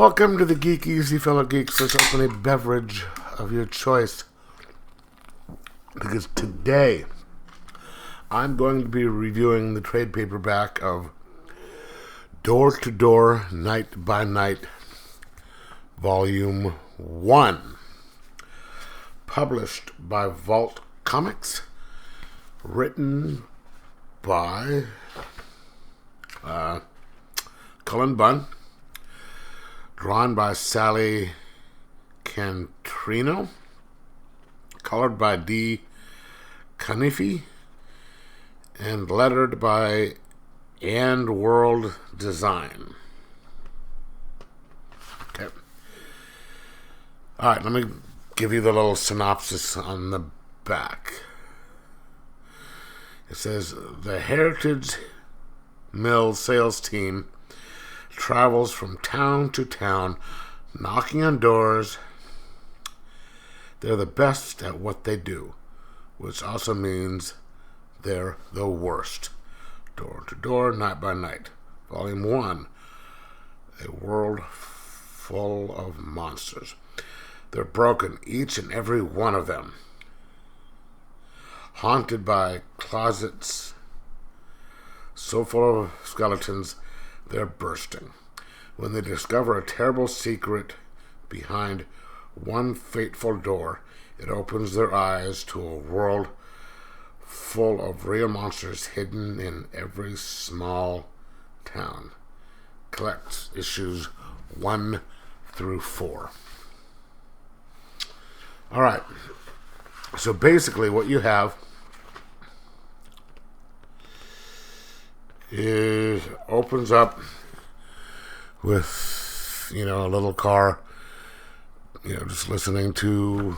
Welcome to the Geek Easy, fellow geeks. Let's open a beverage of your choice. Because today, I'm going to be reviewing the trade paperback of Door to Door, Night by Night, Volume 1. Published by Vault Comics. Written by Cullen Bunn. Drawn by Sally Cantrino. Colored by D. Canifi. And lettered by And World Design. Okay. Alright, let me give you the little synopsis on the back. It says, the Heritage Mill sales team travels from town to town, knocking on doors. They're the best at what they do, which also means they're the worst. Door to Door, Night by Night. Volume 1. A world full of monsters. They're broken, each and every one of them. Haunted by closets so full of skeletons, they're bursting. When they discover a terrible secret behind one fateful door, it opens their eyes to a world full of real monsters hidden in every small town. Collects issues 1 through 4. Alright, so basically what you have is opens up with, a little car, just listening to,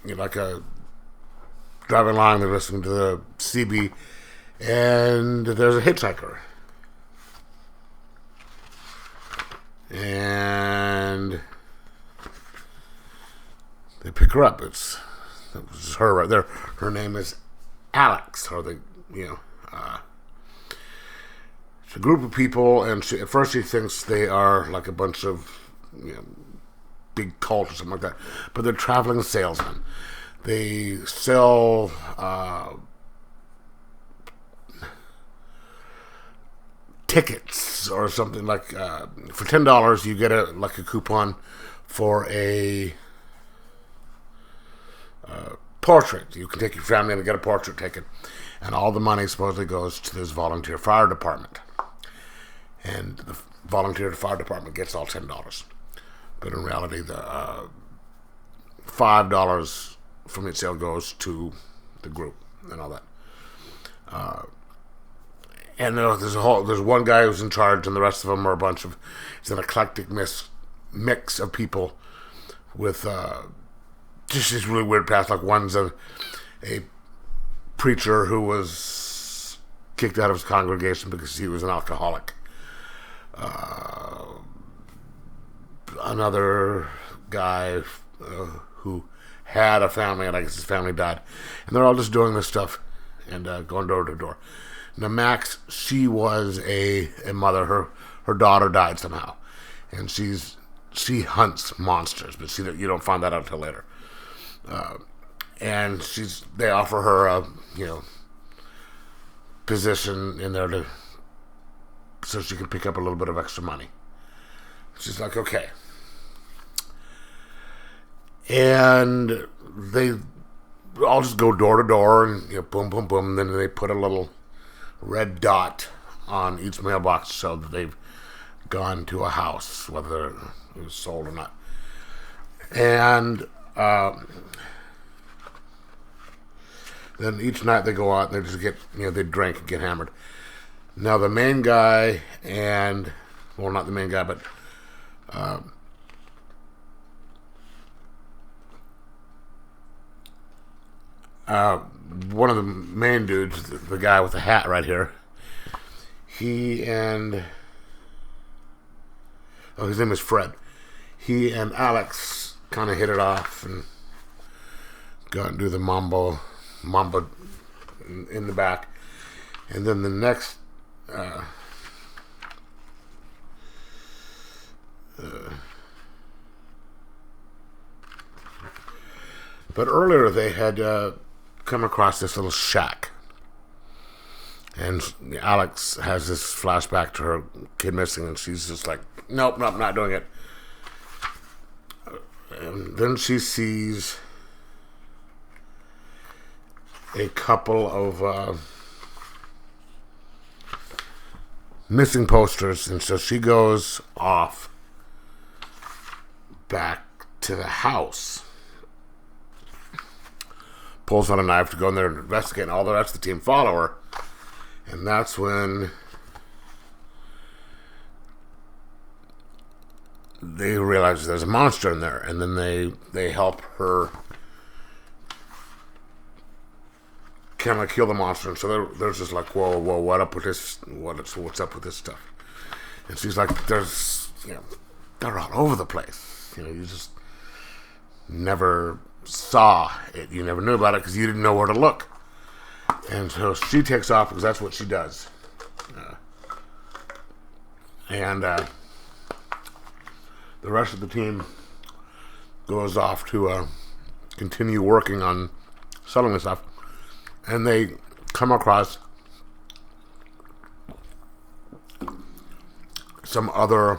like a driving along, they're listening to the CB, and there's a hitchhiker. And they pick her up. It's her right there. Her name is Alex, or it's a group of people, and at first she thinks they are like a bunch of, big cult or something like that, but they're traveling salesmen. They sell tickets or something like, for $10 you get a coupon for a portrait. You can take your family and get a portrait taken, and all the money supposedly goes to this volunteer fire department, and the volunteer fire department gets all $10, but in reality the $5 from each sale goes to the group and all that. And there's one guy who's in charge, and the rest of them are it's an eclectic mix of people with just this really weird past. Like one's a preacher who was kicked out of his congregation because he was an alcoholic. Another guy who had a family, and I guess his family died. And they're all just doing this stuff and going door to door. Now Max, she was a mother. Her daughter died somehow, and she hunts monsters, but you don't find that out until later. And they offer her a position in there so she can pick up a little bit of extra money. She's like, okay. And they all just go door to door and boom, boom, boom. And then they put a little red dot on each mailbox so that they've gone to a house, whether it was sold or not. And then each night they go out and they just get, they drink and get hammered. Now the main guy not the main guy, but one of the main dudes, the guy with the hat right here, his name is Fred. He and Alex kind of hit it off and go out and do the mambo in the back. And then the next But earlier they had come across this little shack. And Alex has this flashback to her kid missing, and she's just like, nope, not doing it. And then she sees a couple of missing posters, and so she goes off back to the house, pulls out a knife to go in there and investigate, and all the rest of the team follow her. And that's when they realize there's a monster in there, and then they help her kind of kill the monster. And so there's just like, whoa, what up with this? What's up with this stuff? And she's like, they're all over the place. You just never saw it. You never knew about it because you didn't know where to look. And so she takes off because that's what she does. And the rest of the team goes off to continue working on selling the stuff. And they come across some other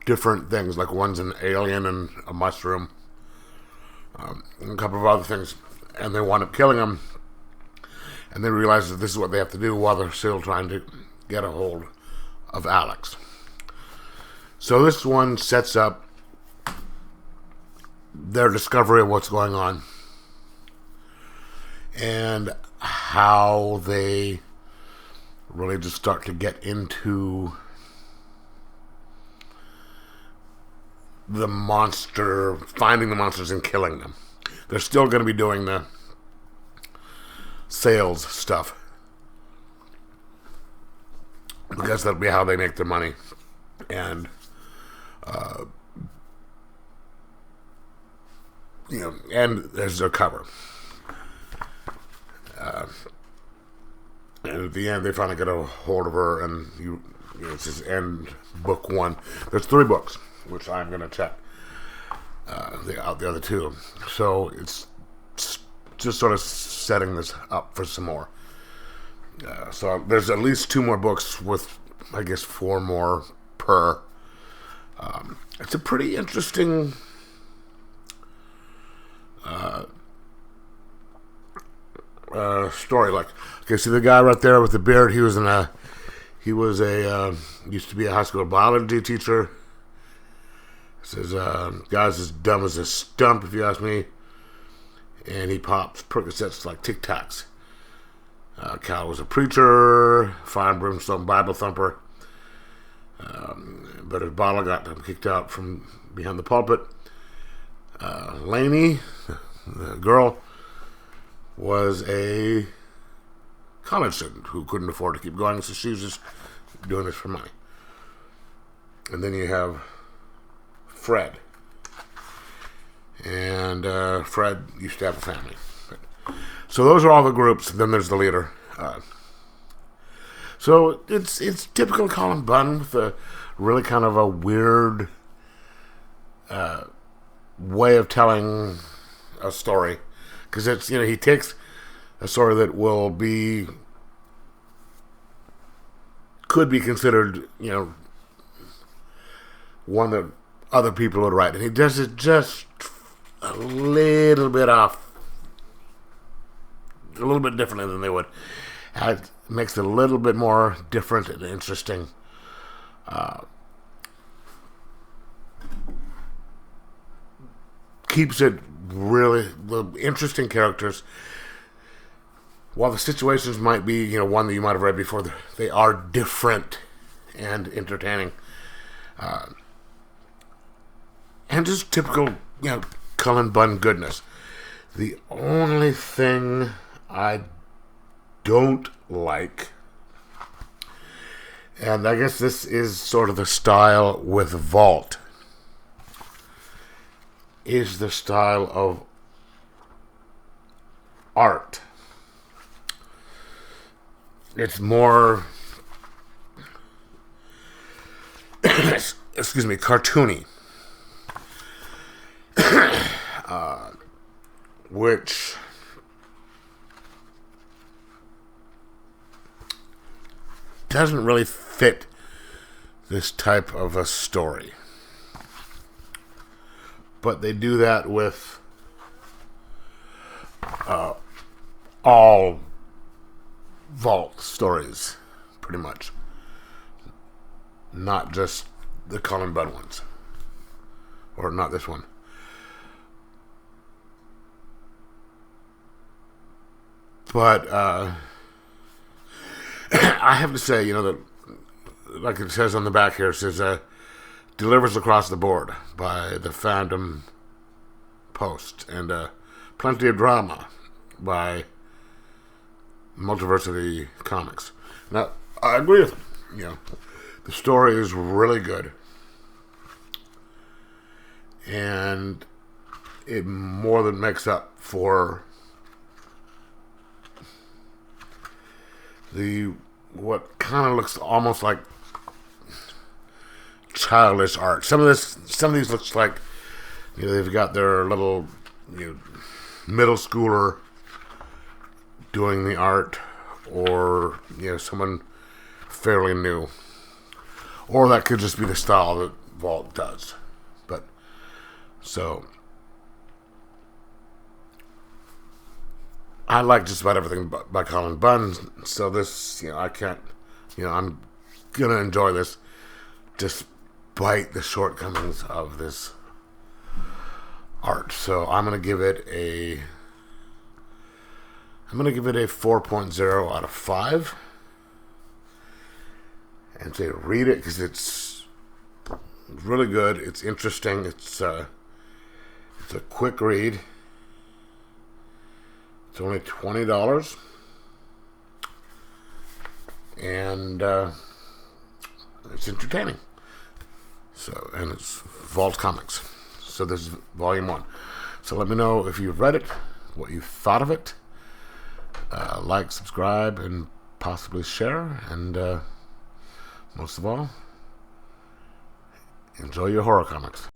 different things, like one's an alien and a mushroom, and a couple of other things. And they wind up killing them, and they realize that this is what they have to do while they're still trying to get a hold of Alex. So this one sets up their discovery of what's going on and how they really just start to get into the monster, finding the monsters and killing them. They're still going to be doing the sales stuff because that'll be how they make their money. And, and there's their cover. And at the end, they finally get a hold of her, and it's just end book one. There's 3 books, which I'm going to check. The other 2. So it's just sort of setting this up for some more. So there's at least 2 more books with, I guess, 4 more per. It's a pretty interesting story. Like, okay, see the guy right there with the beard. He was used to be a high school biology teacher. Says, guy's as dumb as a stump, if you ask me. And he pops Percocets like Tic Tacs. Cal was a preacher, fire and brimstone Bible thumper. But his bottle got him kicked out from behind the pulpit. Lainey, the girl, was a college student who couldn't afford to keep going, so she was just doing this for money. And then you have Fred. And Fred used to have a family. So those are all the groups. Then there's the leader. So it's typical Colin Bunn with a really kind of a weird way of telling a story. Because it's, he takes a story that could be considered, one that other people would write, and he does it just a little bit off, a little bit differently than they would. It makes it a little bit more different and interesting. Keeps it really the interesting characters. While the situations might be, one that you might have read before, they are different and entertaining. And just typical, Cullen Bunn goodness. The only thing I don't like, and I guess this is sort of the style with Vault, is the style of art. It's more excuse me, cartoony, which doesn't really fit this type of a story. But they do that with all Vault stories, pretty much. Not just the Colin Bunn ones. Or not this one. But I have to say, that, like it says on the back here, it says delivers across the board by the Fandom Post, and plenty of drama by Multiversity Comics. Now, I agree with them. The story is really good, and it more than makes up for what kind of looks almost like childish art. Some of these looks like they've got their little middle schooler doing the art, or someone fairly new, or that could just be the style that Vault does. But so I like just about everything by Colin Bunn, so this, I can't, I'm gonna enjoy this despite the shortcomings of this art. So I'm gonna give it a 4.0 out of 5, and say read it because it's really good. It's interesting. It's a quick read. It's only $20, and it's entertaining. So, and it's Vault Comics. So this is Volume 1. So let me know if you've read it, what you thought of it. Like, subscribe, and possibly share. And most of all, enjoy your horror comics.